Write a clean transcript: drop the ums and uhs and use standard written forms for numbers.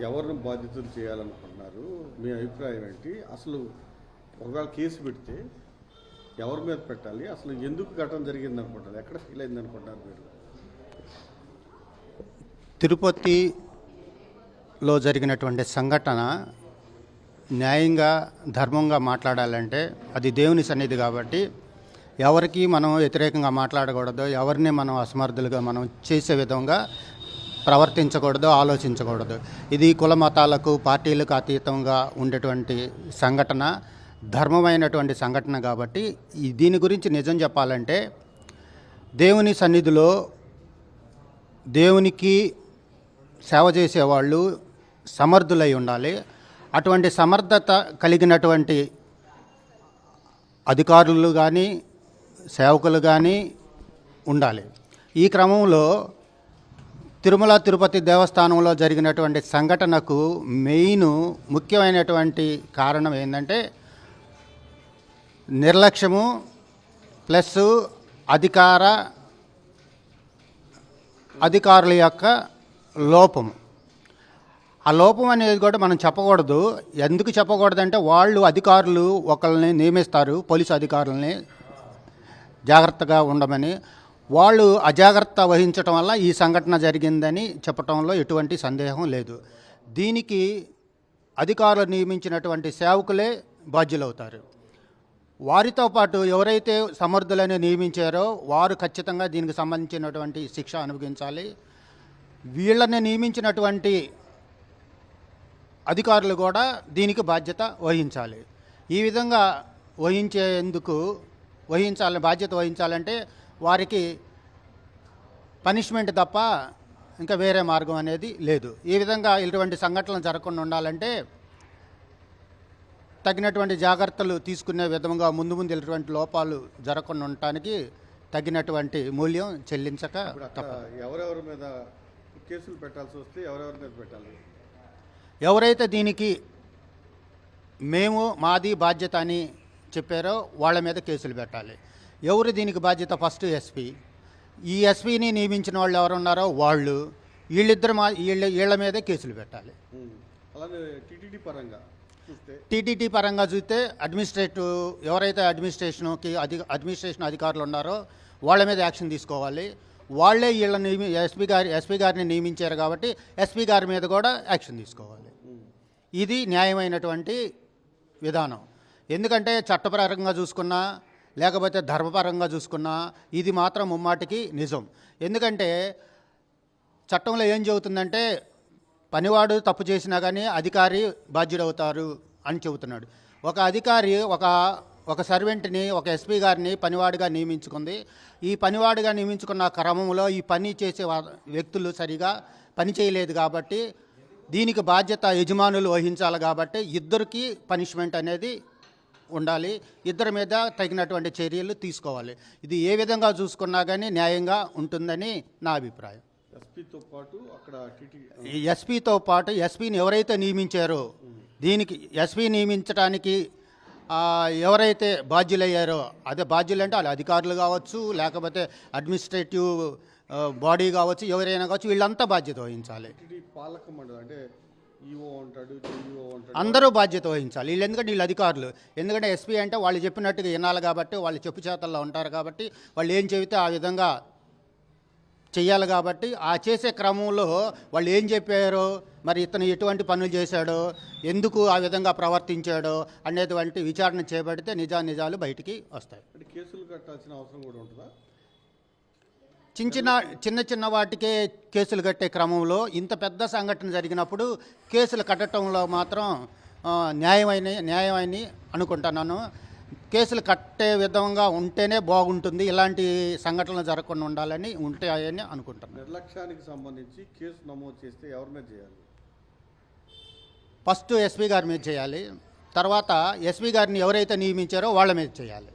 ఎవరిని బాధితులు చేయాలనుకుంటున్నారు? మీ అభిప్రాయం ఏంటి? అసలు ఒకవేళ కేసు పెడితే ఎవరి మీద పెట్టాలి? అసలు ఎందుకు ఘటన జరిగింది అనుకుంటారు? ఎక్కడ ఫీల్ అయింది అనుకుంటారు మీరు? తిరుపతిలో జరిగినటువంటి సంఘటన న్యాయంగా ధర్మంగా మాట్లాడాలంటే అది దేవుని సన్నిధి కాబట్టి ఎవరికి మనం వ్యతిరేకంగా మాట్లాడకూడదు, ఎవరిని మనం అసమర్థులుగా మనం చేసే విధంగా ప్రవర్తించకూడదు, ఆలోచించకూడదు. ఇది కుల మతాలకు పార్టీలకు అతీతంగా ఉండేటువంటి సంఘటన, ధర్మమైనటువంటి సంఘటన కాబట్టి దీని గురించి నిజం చెప్పాలంటే దేవుని సన్నిధిలో దేవునికి సేవ చేసేవాళ్ళు సమర్థులై ఉండాలి. అటువంటి సమర్థత కలిగినటువంటి అధికారులు కానీ సేవకులు కానీ ఉండాలి. ఈ క్రమంలో తిరుమల తిరుపతి దేవస్థానంలో జరిగినటువంటి సంఘటనకు ముఖ్యమైనటువంటి కారణం ఏంటంటే నిర్లక్ష్యము ప్లస్ అధికారుల యొక్క లోపము. ఆ లోపం అనేది కూడా మనం చెప్పకూడదు. ఎందుకు చెప్పకూడదంటే వాళ్ళు అధికారులు ఒకళ్ళని నియమిస్తారు, పోలీసు అధికారులని జాగ్రత్తగా ఉండమని. వాళ్ళు అజాగ్రత్త వహించడం వల్ల ఈ సంఘటన జరిగిందని చెప్పడంలో ఎటువంటి సందేహం లేదు. దీనికి అధికారులు నియమించినటువంటి సేవకులే బాధ్యులవుతారు. వారితో పాటు ఎవరైతే సమర్థులని నియమించారో వారు ఖచ్చితంగా దీనికి సంబంధించినటువంటి శిక్ష అనుభవించాలి. వీళ్ళని నియమించినటువంటి అధికారులు కూడా దీనికి బాధ్యత వహించాలి. ఈ విధంగా బాధ్యత వహించాలంటే వారికి పనిష్మెంట్ తప్ప ఇంకా వేరే మార్గం అనేది లేదు. ఈ విధంగా ఇటువంటి సంఘటనలు జరగకుండా ఉండాలంటే తగినటువంటి జాగ్రత్తలు తీసుకునే విధంగా ముందు ఇటువంటి లోపాలు జరగకుండా ఉండటానికి తగినటువంటి మూల్యం చెల్లించక తప్పదు. ఎవరెవరి మీద కేసులు పెట్టాల్సి వస్తే ఎవరెవరి మీద పెట్టాలి? ఎవరైతే దీనికి మాది బాధ్యత అని చెప్పారో వాళ్ళ మీద కేసులు పెట్టాలి. ఎవరు దీనికి బాధ్యత? First SP. ఈ ఎస్పీని నియమించిన వాళ్ళు ఎవరున్నారో వీళ్ళ మీదే కేసులు పెట్టాలి. అలానే టీటీడీ పరంగా చూస్తే ఎవరైతే అడ్మినిస్ట్రేషన్ అధికారులు ఉన్నారో వాళ్ళ మీద యాక్షన్ తీసుకోవాలి. వాళ్ళే ఎస్పీ గారిని నియమించారు కాబట్టి ఎస్పీ గారి మీద కూడా యాక్షన్ తీసుకోవాలి. ఇది న్యాయమైనటువంటి విధానం. ఎందుకంటే చట్టపరంగా చూసుకున్నా లేకపోతే ధర్మపరంగా చూసుకున్నా ఇది మాత్రం ముమ్మాటికి నిజం. ఎందుకంటే చట్టంలో ఏం చెబుతుందంటే పనివాడు తప్పు చేసినా కానీ అధికారి బాధ్యుడవుతారు అని చెబుతున్నాడు. ఒక అధికారి ఒక సర్వెంట్ని, ఒక ఎస్పీ గారిని పనివాడిగా నియమించుకుంది. ఈ పనివాడిగా నియమించుకున్న క్రమంలో ఈ పని చేసే వ్యక్తులు సరిగా పని చేయలేదు కాబట్టి దీనికి బాధ్యత యజమానులు వహించాలి. కాబట్టి ఇద్దరికి పనిష్మెంట్ అనేది ఉండాలి. ఇద్దరి మీద తగినటువంటి చర్యలు తీసుకోవాలి. ఇది ఏ విధంగా చూసుకున్నా కానీ న్యాయంగా ఉంటుందని నా అభిప్రాయం. ఎస్పీతో పాటు ఎస్పీని ఎవరైతే నియమించారో దీనికి ఎస్పీ నియమించడానికి ఎవరైతే బాధ్యులయ్యారో బాధ్యులంటే వాళ్ళు అధికారులు కావచ్చు, లేకపోతే అడ్మినిస్ట్రేటివ్ బాడీ కావచ్చు, ఎవరైనా కావచ్చు, వీళ్ళంతా బాధ్యత వహించాలి. అందరూ బాధ్యత వహించాలి. ఎందుకంటే వీళ్ళు అధికారులు. ఎందుకంటే ఎస్పీ అంటే వాళ్ళు చెప్పినట్టుగా వినాలి కాబట్టి, వాళ్ళు చెప్పు చేతల్లో ఉంటారు కాబట్టి వాళ్ళు ఏం చెబితే ఆ విధంగా చెయ్యాలి. కాబట్టి ఆ చేసే క్రమంలో వాళ్ళు ఏం చెప్పారో, మరి ఇతను ఎటువంటి పనులు చేశాడో, ఎందుకు ఆ విధంగా ప్రవర్తించాడో అనేటువంటి విచారణ చేపడితే నిజాలు బయటికి వస్తాయి. కేసులు కట్టాల్సిన అవసరం కూడా ఉంటుందా? చిన్న వాటికే కేసులు కట్టే క్రమంలో ఇంత పెద్ద సంఘటన జరిగినప్పుడు కేసులు కట్టడంలో మాత్రం న్యాయమని అనుకుంటున్నాను. కేసులు కట్టే విధంగా ఉంటేనే బాగుంటుంది. ఇలాంటి సంఘటనలు జరగకుండా ఉండాలని ఉంటాయని అనుకుంటున్నాను. నిర్లక్ష్యానికి సంబంధించి కేసు నమోదు చేస్తే ఎవరి మీద చేయాలి? ఫస్ట్ ఎస్పీ గారి మీద చేయాలి. తర్వాత ఎస్పీ గారిని ఎవరైతే నియమించారో వాళ్ళ మీద చేయాలి.